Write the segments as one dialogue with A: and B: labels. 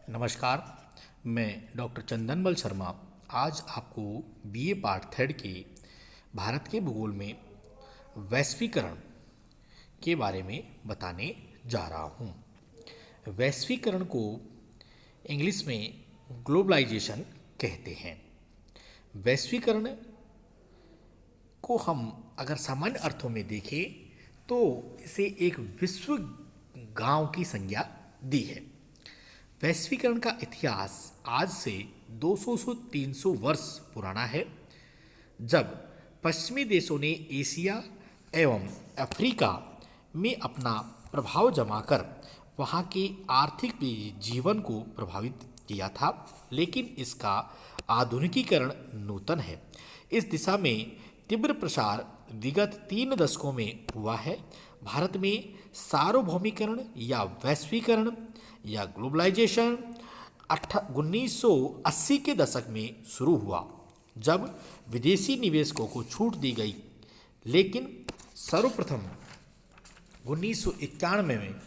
A: नमस्कार। मैं डॉक्टर चंदनबल शर्मा आज आपको बीए पार्ट थर्ड के भारत के भूगोल में वैश्वीकरण के बारे में बताने जा रहा हूँ। वैश्वीकरण को इंग्लिश में ग्लोबलाइजेशन कहते हैं। वैश्वीकरण को हम अगर सामान्य अर्थों में देखें तो इसे एक विश्व गांव की संज्ञा दी है। वैश्वीकरण का इतिहास आज से 200 से 300 वर्ष पुराना है, जब पश्चिमी देशों ने एशिया एवं अफ्रीका में अपना प्रभाव जमाकर वहाँ के आर्थिक जीवन को प्रभावित किया था। लेकिन इसका आधुनिकीकरण नूतन है। इस दिशा में तीव्र प्रसार विगत 3 दशकों में हुआ है। भारत में सार्वभौमिकरण या वैश्वीकरण या ग्लोबलाइजेशन 1980 के दशक में शुरू हुआ, जब विदेशी निवेशकों को छूट दी गई। लेकिन सर्वप्रथम 1991 में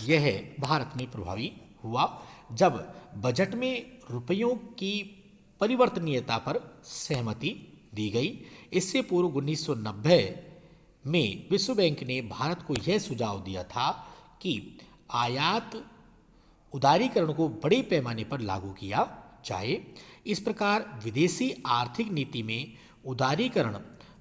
A: यह भारत में प्रभावी हुआ, जब बजट में रुपयों की परिवर्तनीयता पर सहमति दी गई। इससे पूर्व 1990 में विश्व बैंक ने भारत को यह सुझाव दिया था कि आयात उदारीकरण को बड़े पैमाने पर लागू किया जाए। इस प्रकार विदेशी आर्थिक नीति में उदारीकरण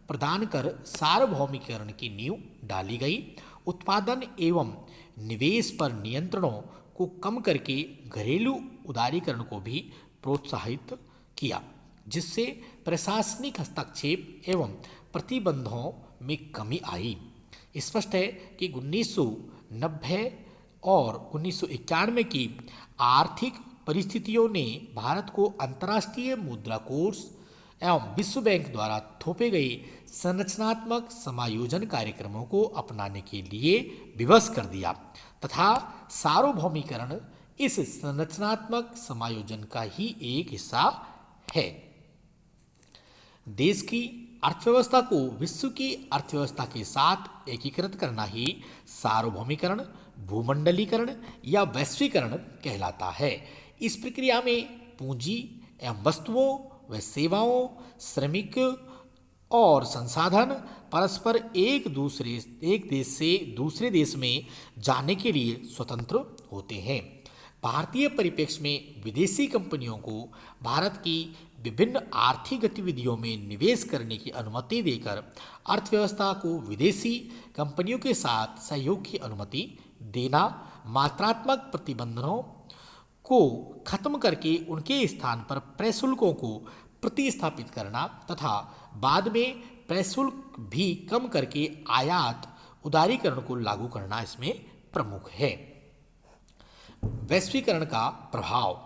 A: प्रदान कर सार्वभौमिकरण की नींव डाली गई। उत्पादन एवं निवेश पर नियंत्रणों को कम करके घरेलू उदारीकरण को भी प्रोत्साहित किया, जिससे प्रशासनिक हस्तक्षेप एवं प्रतिबंधों में कमी आई। स्पष्ट है कि 1990 और 1991 की आर्थिक परिस्थितियों ने भारत को अंतर्राष्ट्रीय मुद्रा कोष एवं विश्व बैंक द्वारा थोपे गए संरचनात्मक समायोजन कार्यक्रमों को अपनाने के लिए विवश कर दिया तथा सार्वभौमिकरण इस संरचनात्मक समायोजन का ही एक हिस्सा है। देश की अर्थव्यवस्था को विश्व की अर्थव्यवस्था के साथ एकीकृत करना ही सार्वभौमिकरण, भूमंडलीकरण या वैश्वीकरण कहलाता है। इस प्रक्रिया में पूंजी एवं वस्तुओं व सेवाओं, श्रमिक और संसाधन परस्पर एक देश से दूसरे देश में जाने के लिए स्वतंत्र होते हैं। भारतीय परिप्रेक्ष्य में विदेशी कंपनियों को भारत की विभिन्न आर्थिक गतिविधियों में निवेश करने की अनुमति देकर अर्थव्यवस्था को विदेशी कंपनियों के साथ सहयोग की अनुमति देना, मात्रात्मक प्रतिबंधों को खत्म करके उनके स्थान पर प्रशुल्कों को प्रतिस्थापित करना तथा बाद में प्रशुल्क भी कम करके आयात उदारीकरण को लागू करना इसमें प्रमुख है। वैश्वीकरण का प्रभाव,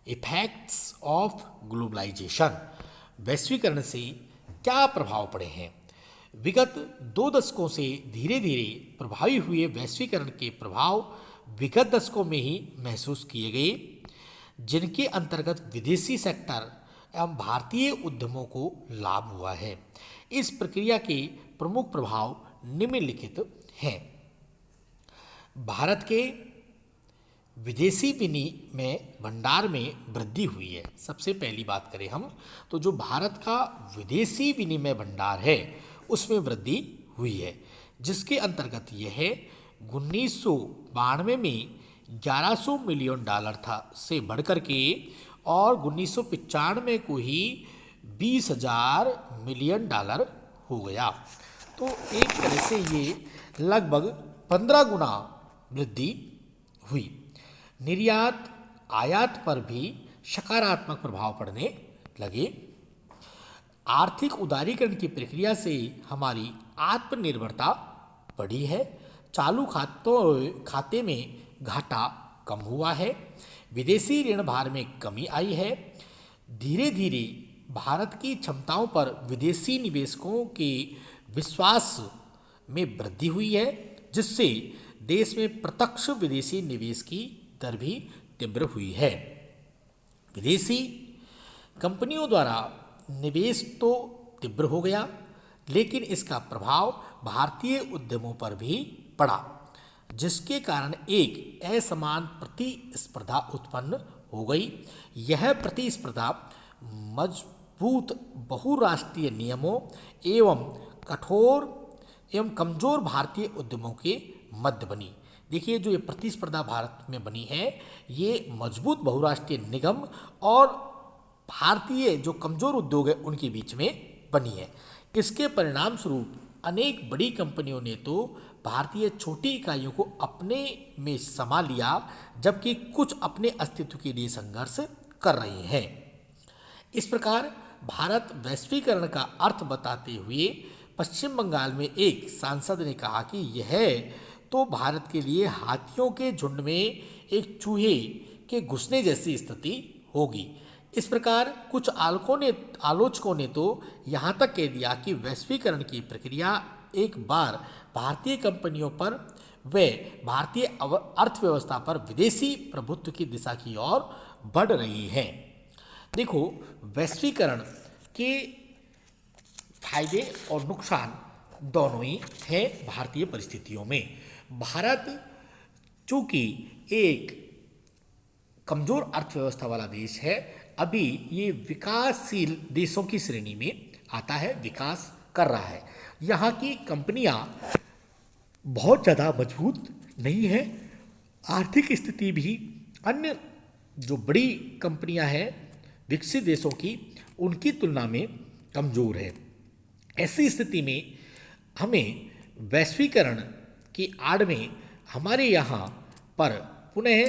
A: इफेक्ट्स ऑफ ग्लोबलाइजेशन। वैश्वीकरण से क्या प्रभाव पड़े हैं? विगत 2 दशकों से धीरे धीरे प्रभावी हुए वैश्वीकरण के प्रभाव विगत दशकों में ही महसूस किए गए, जिनके अंतर्गत विदेशी सेक्टर एवं भारतीय उद्यमों को लाभ हुआ है। इस प्रक्रिया के प्रमुख प्रभाव निम्नलिखित हैं। भारत के विदेशी विनिमय भंडार में वृद्धि हुई है। सबसे पहली बात करें हम तो जो भारत का विदेशी विनिमय भंडार है उसमें वृद्धि हुई है, जिसके अंतर्गत यह 1992 में $1100 मिलियन था से बढ़कर के और 1995 को ही $20,000 मिलियन हो गया। तो एक तरह से ये लगभग 15 गुना वृद्धि हुई। निर्यात आयात पर भी सकारात्मक प्रभाव पड़ने लगे। आर्थिक उदारीकरण की प्रक्रिया से हमारी आत्मनिर्भरता बढ़ी है। चालू खाते में घाटा कम हुआ है। विदेशी ऋण भार में कमी आई है। धीरे धीरे भारत की क्षमताओं पर विदेशी निवेशकों के विश्वास में वृद्धि हुई है, जिससे देश में प्रत्यक्ष विदेशी निवेश की दर भी तीव्र हुई है। विदेशी कंपनियों द्वारा निवेश तो तीव्र हो गया, लेकिन इसका प्रभाव भारतीय उद्यमों पर भी पड़ा। जिसके कारण एक असमान प्रतिस्पर्धा उत्पन्न हो गई। यह प्रतिस्पर्धा मजबूत बहुराष्ट्रीय नियमों एवं कठोर एवं कमजोर भारतीय उद्यमों के मध्य बनी। देखिए, जो ये प्रतिस्पर्धा भारत में बनी है, ये मजबूत बहुराष्ट्रीय निगम और भारतीय जो कमजोर उद्योग है उनके बीच में बनी है। इसके परिणाम स्वरूप अनेक बड़ी कंपनियों ने तो भारतीय छोटी इकाइयों को अपने में समा लिया, जबकि कुछ अपने अस्तित्व के लिए संघर्ष कर रहे हैं। इस प्रकार भारत वैश्वीकरण का अर्थ बताते हुए पश्चिम बंगाल में एक सांसद ने कहा कि यह तो भारत के लिए हाथियों के झुंड में एक चूहे के घुसने जैसी स्थिति होगी। इस प्रकार कुछ आलोचकों ने तो यहाँ तक कह दिया कि वैश्वीकरण की प्रक्रिया एक बार भारतीय कंपनियों पर व भारतीय अर्थव्यवस्था पर विदेशी प्रभुत्व की दिशा की ओर बढ़ रही है। देखो, वैश्वीकरण के फायदे और नुकसान दोनों ही हैं भारतीय परिस्थितियों में। भारत चूंकि एक कमजोर अर्थव्यवस्था वाला देश है, अभी ये विकासशील देशों की श्रेणी में आता है, विकास कर रहा है। यहाँ की कंपनियाँ बहुत ज़्यादा मजबूत नहीं है, आर्थिक स्थिति भी अन्य जो बड़ी कंपनियाँ हैं विकसित देशों की, उनकी तुलना में कमज़ोर है। ऐसी स्थिति में हमें वैश्वीकरण की आड़ में हमारे यहाँ पर पुनः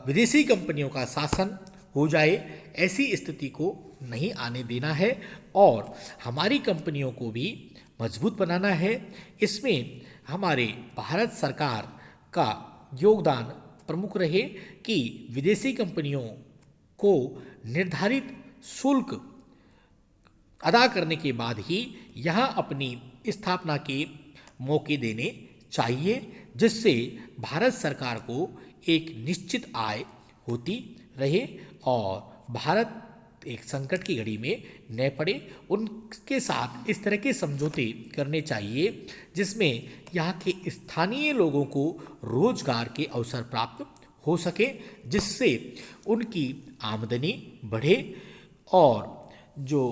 A: विदेशी कंपनियों का शासन हो जाए, ऐसी स्थिति को नहीं आने देना है और हमारी कंपनियों को भी मजबूत बनाना है। इसमें हमारे भारत सरकार का योगदान प्रमुख रहे कि विदेशी कंपनियों को निर्धारित शुल्क अदा करने के बाद ही यहाँ अपनी स्थापना के मौके देने चाहिए, जिससे भारत सरकार को एक निश्चित आय होती रहे और भारत एक संकट की घड़ी में न पड़े। उनके साथ इस तरह के समझौते करने चाहिए जिसमें यहाँ के स्थानीय लोगों को रोजगार के अवसर प्राप्त हो सके, जिससे उनकी आमदनी बढ़े और जो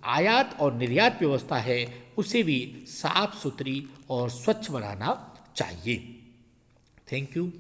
A: आयात और निर्यात व्यवस्था है उसे भी साफ सुथरी और स्वच्छ बनाना चाहिए। Thank you.